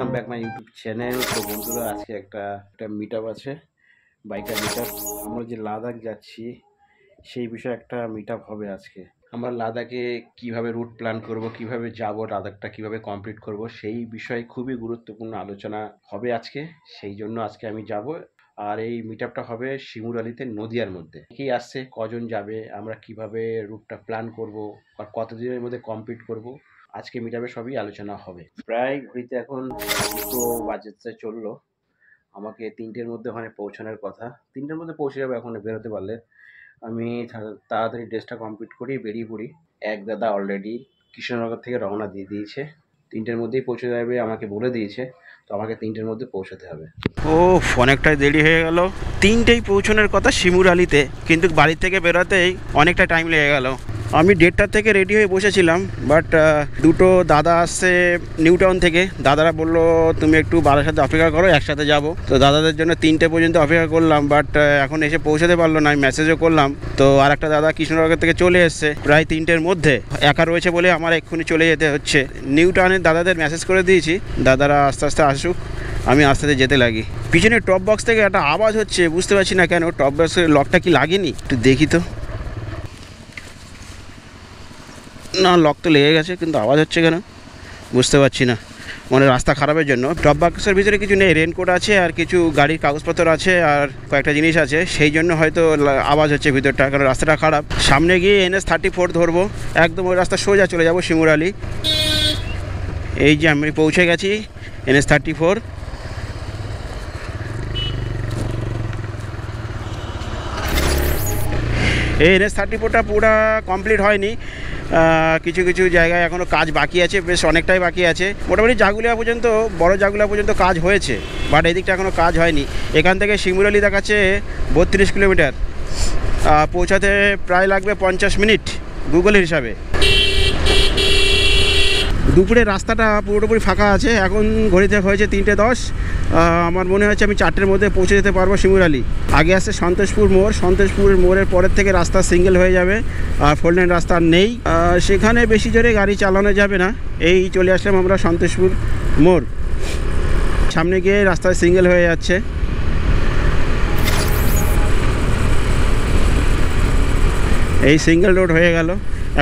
Welcome back my YouTube channel. তো বন্ধুরা, আজকে একটা মিট আপ আছে, বাইকার মিট আপ। আমরা যে লাদাখ যাচ্ছি সেই বিষয়ে একটা মিট আপ হবে আজকে। আমরা লাদাখে কিভাবে রুট প্ল্যান করব, কিভাবে যাব, লাদাখটা কিভাবে কমপ্লিট করব, সেই বিষয়ে খুবই গুরুত্বপূর্ণ আলোচনা হবে আজকে। সেই জন্য আজকে আমি যাব। আর এই মিট আপটা হবে শিমুরালিতে, নদিয়ার মধ্যে। কি আসছে, কজন যাবে, আমরা কিভাবে রুটটা প্ল্যান করব, আর কতদিনের মধ্যে কমপ্লিট করব, আজকে মিট আপে সবই আলোচনা হবে। প্রায় ঘড়িতে এখন 2টো বাজতে চললো। আমাকে 3টের মধ্যে ওখানে পৌঁছানোর কথা। 3টের মধ্যে পৌঁছে যাবো এখন বেরোতে পারলে। আমি তাড়াতাড়ি ড্রেসটা কমপ্লিট করি, বেরিয়ে পড়ি। এক দাদা অলরেডি কৃষ্ণনগর থেকে রওনা দিয়ে দিয়েছে, 3টের মধ্যেই পৌঁছে যাবে আমাকে বলে দিয়েছে। তো আমাকে 3টের মধ্যে পৌঁছাতে হবে। ও অনেকটাই দেরি হয়ে গেল। 3টেই পৌঁছানোর কথা শিমুরালিতে, কিন্তু বাড়ি থেকে বেরোতেই অনেকটা টাইম লেগে গেল। আমি 1:30 থেকে রেডি হয়ে বসেছিলাম, বাট দুটো দাদা আসছে নিউ টাউন থেকে। দাদারা বললো তুমি একটু বারাসাতে অপেক্ষা করো, একসাথে যাব। তো দাদাদের জন্য 3টে পর্যন্ত অপেক্ষা করলাম, বাট এখন এসে পৌঁছাতে পারলো না। আমি মেসেজও করলাম। তো আর একটা দাদা কৃষ্ণনগর থেকে চলে এসছে প্রায় 3টের মধ্যে। একা রয়েছে বলে আমার এক্ষুনি চলে যেতে হচ্ছে। নিউ টাউনের দাদাদের মেসেজ করে দিয়েছি, দাদারা আস্তে আস্তে আসুক, আমি আস্তে আস্তে যেতে লাগি। পিছনে টপ বক্স থেকে একটা আওয়াজ হচ্ছে, বুঝতে পারছি না কেন। টপ বক্সের লকটা কি লাগেনি, একটু দেখি তো। না, লক তো লেগে গেছে, কিন্তু আওয়াজ হচ্ছে কেন বুঝতে পারছি না। মানে রাস্তা খারাপের জন্য। টপ বক্সের ভিতরে কিছু নেই, রেনকোট আছে আর কিছু গাড়ির কাগজপত্র আছে আর কয়েকটা জিনিস আছে, সেই জন্য হয়তো আওয়াজ হচ্ছে ভিতরটা, কারণ রাস্তাটা খারাপ। সামনে গিয়ে NH-34 ধরবো, একদম ওই রাস্তা সোজা চলে যাব শিমুরালি। এই যে আমি পৌঁছে গেছি NH-34। এই NH-34টা পুরো কমপ্লিট হয়নি, কিছু কিছু জায়গায় এখনও কাজ বাকি আছে, বেশ অনেকটাই বাকি আছে। মোটামুটি জাগুলিয়া পর্যন্ত, বড় জাগুলিয়া পর্যন্ত কাজ হয়েছে, বাট এই দিকটা এখনও কাজ হয়নি। এখান থেকে শিমুরালি দেখাচ্ছে 32 কিলোমিটার, পৌঁছাতে প্রায় লাগবে 50 মিনিট গুগলের হিসাবে। দুপুরে রাস্তাটা পুরোপুরি ফাঁকা আছে। এখন ঘড়িতে হয়েছে 3:10। আমার মনে হচ্ছে আমি 4টের মধ্যে পৌঁছে যেতে পারবো শিমুরালি। আগে আসছে সন্তোষপুর মোড়, সন্তোষপুর মোড়ের পরের থেকে রাস্তা সিঙ্গেল হয়ে যাবে, আর 4 লেন রাস্তা নেই। সেখানে বেশি জোরে গাড়ি চালানো যাবে না। এই চলে আসলাম আমরা সন্তোষপুর মোড়। সামনে গিয়ে রাস্তায় সিঙ্গেল হয়ে যাচ্ছে। এই সিঙ্গেল রোড হয়ে গেল।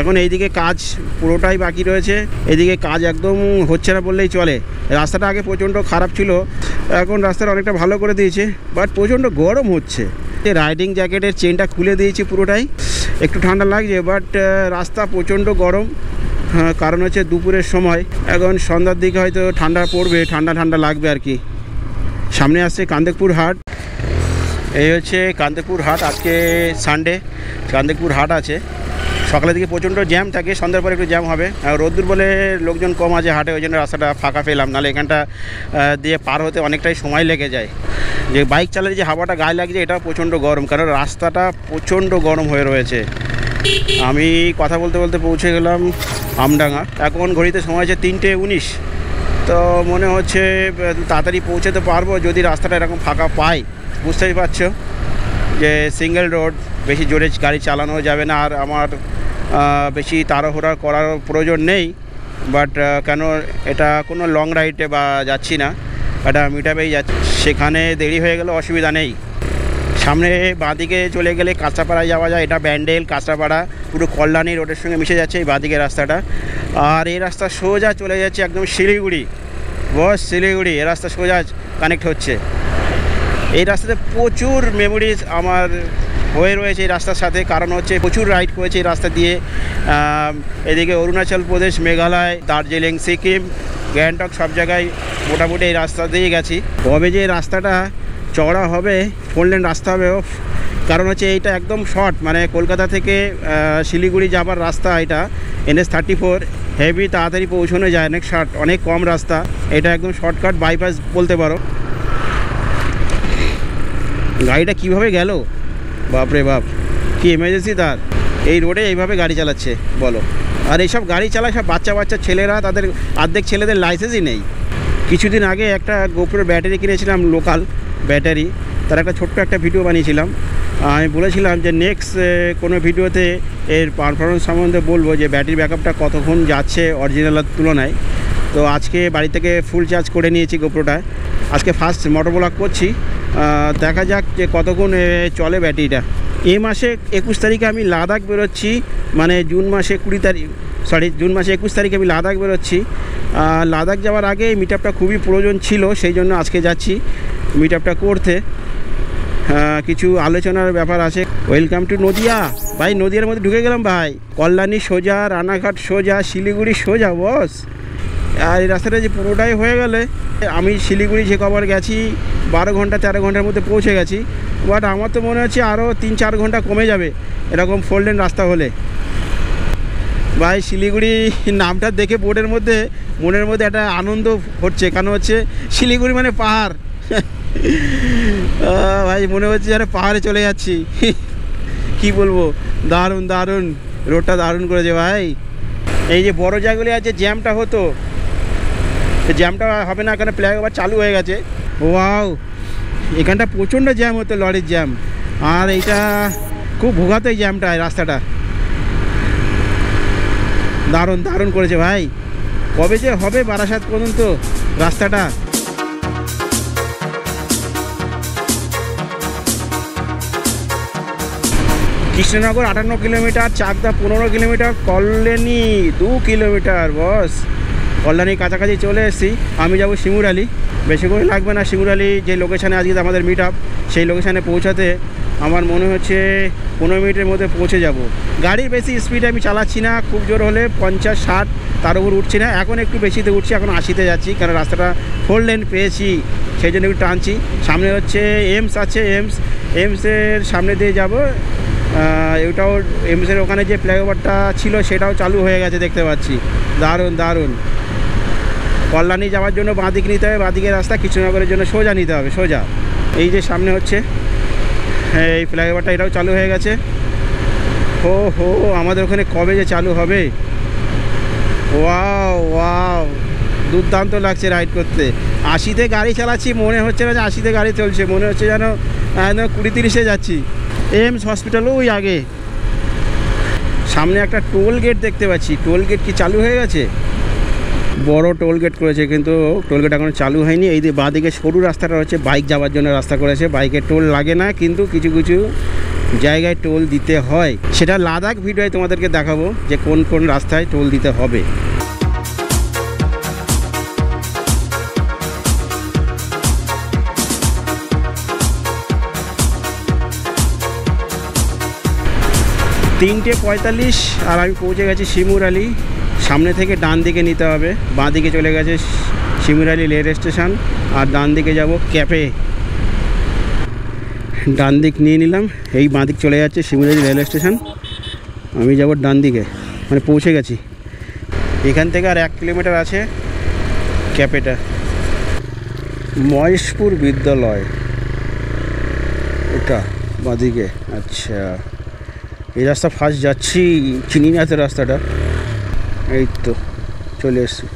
এখন এইদিকে কাজ পুরোটাই বাকি রয়েছে, এদিকে কাজ একদম হচ্ছে না বললেই চলে। রাস্তাটা আগে প্রচণ্ড খারাপ ছিল, এখন রাস্তাটা অনেকটা ভালো করে দিয়েছে, বাট প্রচণ্ড গরম হচ্ছে। রাইডিং জ্যাকেটের চেনটা খুলে দিয়েছি পুরোটাই, একটু ঠান্ডা লাগছে, বাট রাস্তা প্রচণ্ড গরম। কারণ হচ্ছে দুপুরের সময়, এখন সন্ধ্যার দিকে হয়তো ঠান্ডা পড়বে, ঠান্ডা ঠান্ডা লাগবে আর কি। সামনে আসছে কান্দেকপুর হাট। এই হচ্ছে কান্দেকপুর হাট। আজকে সানডে, কান্দেকপুর হাট আছে। সকালের দিকে প্রচণ্ড জ্যাম থাকে, সন্ধ্যার পরে একটু জ্যাম হবে। রোদ্দুর বলে লোকজন কম আছে হাটে, ওই জন্য রাস্তাটা ফাঁকা পেলাম, নাহলে এখানটা দিয়ে পার হতে অনেকটাই সময় লেগে যায়। যে বাইক চালালে যে হাওয়াটা গায়ে লাগছে, এটা প্রচণ্ড গরম, কারণ রাস্তাটা প্রচণ্ড গরম হয়ে রয়েছে। আমি কথা বলতে বলতে পৌঁছে গেলাম আমডাঙ্গা। এখন ঘড়িতে সময় আছে 3:19। তো মনে হচ্ছে তাড়াতাড়ি পৌঁছাতে পারবো যদি রাস্তাটা এরকম ফাঁকা পাই। বুঝতেই পারছো যে সিঙ্গেল রোড, বেশি জোরে গাড়ি চালানো যাবে না। আর আমার বেশি তাড়াহুড়া করার প্রয়োজন নেই, বাট কেন এটা কোনো লং রাইডে বা যাচ্ছি না, এটা মিট আপেই যাচ্ছি। সেখানে দেরি হয়ে গেলে অসুবিধা নেই। সামনে বাঁদিকে চলে গেলে কাঁচরাপাড়ায় যাওয়া যায়, এটা ব্যান্ডেল কাঁচরাপাড়া পুরো কল্যাণী রোডের সঙ্গে মিশে যাচ্ছে এই বাঁদিকে রাস্তাটা। আর এই রাস্তা সোজা চলে যাচ্ছে একদম শিলিগুড়ি, বস শিলিগুড়ি। এই রাস্তা সোজা কানেক্ট হচ্ছে। এই রাস্তাতে প্রচুর মেমোরিজ আমার হয়ে রয়েছে এই রাস্তার সাথে, কারণ হচ্ছে প্রচুর রাইড করেছে এই রাস্তা দিয়ে। এদিকে অরুণাচল প্রদেশ, মেঘালয়, দার্জিলিং, সিকিম, গ্যাংটক সব জায়গায় মোটামুটি এই রাস্তা দিয়ে গেছি। কবে যে এই রাস্তাটা চওড়া হবে, 4 লেন রাস্তা হবে, কারণ হচ্ছে এইটা একদম শর্ট, মানে কলকাতা থেকে শিলিগুড়ি যাবার রাস্তা এটা NH-34। হেভি তাড়াতাড়ি পৌঁছানো যায়, অনেক শর্ট, অনেক কম রাস্তা। এটা একদম শর্টকাট বাইপাস বলতে পারো। গাড়িটা কিভাবে গেল, বাপরে বাপ, কি এমার্জেন্সি তার। এই রোডে এইভাবে গাড়ি চালাচ্ছে বলো। আর এইসব গাড়ি চালায় সব বাচ্চা বাচ্চা ছেলেরা, তাদের অর্ধেক ছেলেদের লাইসেন্সই নেই। কিছুদিন আগে একটা গোপ্রোর ব্যাটারি কিনেছিলাম, লোকাল ব্যাটারি, তার একটা ছোট্ট একটা ভিডিও বানিয়েছিলাম। আমি বলেছিলাম যে নেক্সট কোনো ভিডিওতে এর পারফরমেন্স সম্বন্ধে বলবো, যে ব্যাটারি ব্যাকআপটা কতক্ষণ যাচ্ছে অরিজিনালের তুলনায়। তো আজকে বাড়ি থেকে ফুল চার্জ করে নিয়েছি গোপ্রোটা। আজকে ফার্স্ট মোটর ব্লগ করছি, দেখা যাক যে কতক্ষণ চলে ব্যাটারিটা। এই মাসে 21 তারিখে আমি লাদাখ বেরোচ্ছি, মানে জুন মাসে 21 তারিখে আমি লাদাখ বেরোচ্ছি। লাদাখ যাওয়ার আগে মিট আপটা খুবই প্রয়োজন ছিল, সেই জন্য আজকে যাচ্ছি মিট আপটা করতে। কিছু আলোচনার ব্যাপার আছে। ওয়েলকাম টু নদিয়া ভাই, নদিয়ার মধ্যে ঢুকে গেলাম ভাই। কল্যাণী সোজা, রানাঘাট সোজা, শিলিগুড়ি সোজা বস। আর এই রাস্তাটা যে পুরোটাই হয়ে গেলে, আমি শিলিগুড়ি যে কবার গেছি 12 ঘন্টা 13 ঘন্টার মধ্যে পৌঁছে গেছি, বাট আমার তো মনে হচ্ছে আরও 3-4 ঘন্টা কমে যাবে এরকম 4 লেন রাস্তা হলে। ভাই শিলিগুড়ি নামটা দেখে বোর্ডের মধ্যে মনের মধ্যে একটা আনন্দ হচ্ছে, কারণ হচ্ছে শিলিগুড়ি মানে পাহাড়। ভাই মনে হচ্ছে যেন পাহাড়ে চলে যাচ্ছি। কি বলবো, দারুণ দারুণ, রোডটা দারুণ করেছে ভাই। এই যে বড় জায়গাগুলি আছে জ্যামটা হতো, জ্যামটা হবে না, এখানে ফ্লাইওভার চালু হয়ে গেছে। ওয়াও, এখানটা প্রচণ্ড জ্যাম হতো, লরির জ্যাম। আর এইটা খুব ভোগাতো এই জ্যামটা, রাস্তাটা দারুণ দারুণ করেছে ভাই। কবে যে হবে বারাসাত পর্যন্ত রাস্তাটা। Krishnanagar 58 kilometre, Chakdah 15 kilometre, Kalyani 2 kilometre boss. কল্যাণীর কাছাকাছি চলে এসেছি। আমি যাব শিমুরালি, বেশি করে লাগবে না। শিমুরালি যে লোকেশানে আজকে আমাদের মিট আপ, সেই লোকেশানে পৌঁছাতে আমার মনে হচ্ছে 15 মিনিটের মধ্যে পৌঁছে যাব। গাড়ির বেশি স্পিডে আমি চালাচ্ছি না, খুব জোর হলে 50-60, তার উপর উঠছি না। এখন একটু বেশিতে উঠছি, এখন 80-তে যাচ্ছি, কারণ রাস্তাটা 4 লেন পেয়েছি, সেই জন্য একটু টানছি। সামনে হচ্ছে এমস আছে, এমসের সামনে দিয়ে যাব। এটাও এমসের ওখানে যে ফ্লাইওভারটা ছিল সেটাও চালু হয়ে গেছে, দেখতে পাচ্ছি। দারুণ দারুণ। কল্যাণী যাওয়ার জন্য বাঁদিক নিতে হবে, বাঁদিকের রাস্তা। কৃষ্ণনগরের জন্য সোজা নিতে হবে, সোজা। এই যে সামনে হচ্ছে এই ফ্লাইওভারটা, এটাও চালু হয়ে গেছে। হো আমাদের ওখানে কবে যে চালু হবে। ওয়াও ওয়াও, দুর্দান্ত লাগছে রাইড করতে। 80-তে গাড়ি চালাচ্ছি, মনে হচ্ছে না যে 80-তে গাড়ি চলছে, মনে হচ্ছে যেন 20-30-এ যাচ্ছি। এমস হসপিটালও ওই আগে। সামনে একটা টোল গেট দেখতে পাচ্ছি, টোল গেট কি চালু হয়ে গেছে? বড় টোল গেট করেছে, কিন্তু টোল গেট এখনো চালু হয়নি। এই যে বাঁদিকে সরু রাস্তাটা হচ্ছে বাইক যাওয়ার জন্য রাস্তা করেছে, বাইকে টোল লাগে না, কিন্তু কিছু কিছু জায়গায় টোল দিতে হয়। সেটা লাদাখ ভিডিওয় তোমাদেরকে দেখাবো যে কোন কোন রাস্তায় টোল দিতে হবে। তিনটে 45 আর আমি পৌঁছে গেছি শিমুরালি। সামনে থেকে ডান দিকে নিতে হবে, বাঁ দিকে চলে গেছে শিমুরালি রেল স্টেশন, আর ডান দিকে যাব ক্যাফে। ডান দিক নিয়ে নিলাম, এই বাঁ দিক চলে যাচ্ছে শিমুরালি রেল স্টেশন। আমি যাব ডান দিকে, মানে পৌঁছে গেছি। এখান থেকে আর 1 কিলোমিটার আছে ক্যাফেটা। মহেশপুর বিদ্যালয় এটা বাঁ দিকে। আচ্ছা, এই রাস্তা ফার্স্ট যাচ্ছি, চিনি না তো রাস্তাটা। এই তো চলে এসছি।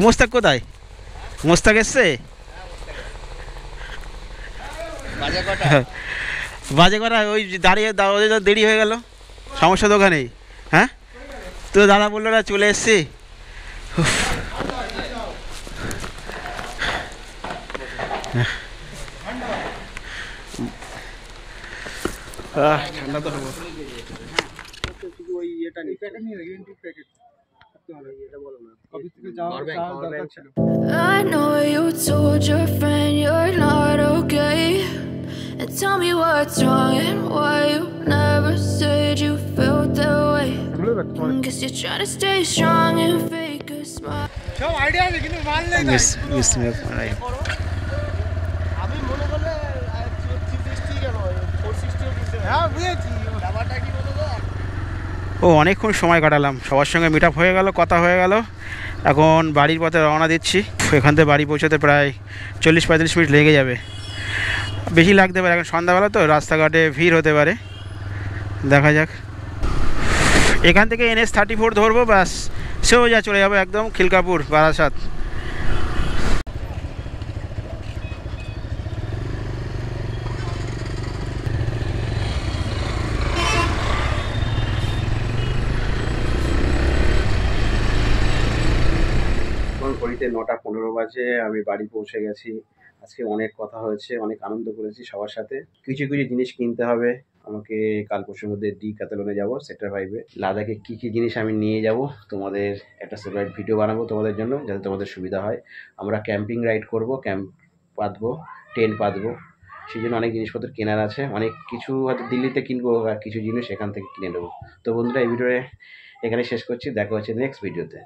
মোস্তাক কোথায়? মোস্তাক এসছে? বাজে কটা? ওই দাঁড়িয়ে দেরি হয়ে গেল, সমস্যা দোকানেই। হ্যাঁ, তো দাদা বললো না চলে এসছি। ঠান্ডা তো হবো। I know you told your friend you're not okay, and tell me what's wrong and why you never said you felt that way. Guess you're trying to stay strong and fake a smile. সব idea আছে কিন্তু মাল নেই। আমি মনে করলে 360 কেন 460 দিতে। হ্যাঁ বুঝেছি, ব্যাপারটা কি বলো তো। ও অনেকক্ষণ সময় কাটালাম, সবার সঙ্গে মিট আপ হয়ে গেল, কথা হয়ে গেল। এখন বাড়ির পথে রওনা দিচ্ছি। এখান থেকে বাড়ি পৌঁছাতে প্রায় 40-45 মিনিট লেগে যাবে, বেশি লাগতে পারে। এখন সন্ধ্যাবেলা তো, রাস্তাঘাটে ভিড় হতে পারে, দেখা যাক। এখান থেকে NH 34 ধরবো, ব্যাস সোজা চলে যাবো একদম খিলকাপুর বারাসাত। 15 বাজে, আমি বাড়ি পৌঁছে গেছি। আজকে অনেক কথা হয়েছে, অনেক আনন্দ করেছি সবার সাথে। কিছু কিছু জিনিস কিনতে হবে আমাকে, কাল পরশুর মধ্যে ডিক্যাথলনে যাব সেক্টর 5-এ। লাদাখে কী কী জিনিস আমি নিয়ে যাব তোমাদের একটা সেপারেট ভিডিও বানাবো তোমাদের জন্য, যাতে তোমাদের সুবিধা হয়। আমরা ক্যাম্পিং রাইড করব, ক্যাম্প পাতবো, টেন্ট পাতবো, সেই জন্য অনেক জিনিসপত্র কেনার আছে। অনেক কিছু হয়তো দিল্লিতে কিনবো আর কিছু জিনিস এখান থেকে কিনে নেবো। তো বন্ধুরা, এই ভিডিও এখানে শেষ করছি, দেখা হচ্ছে নেক্সট ভিডিওতে।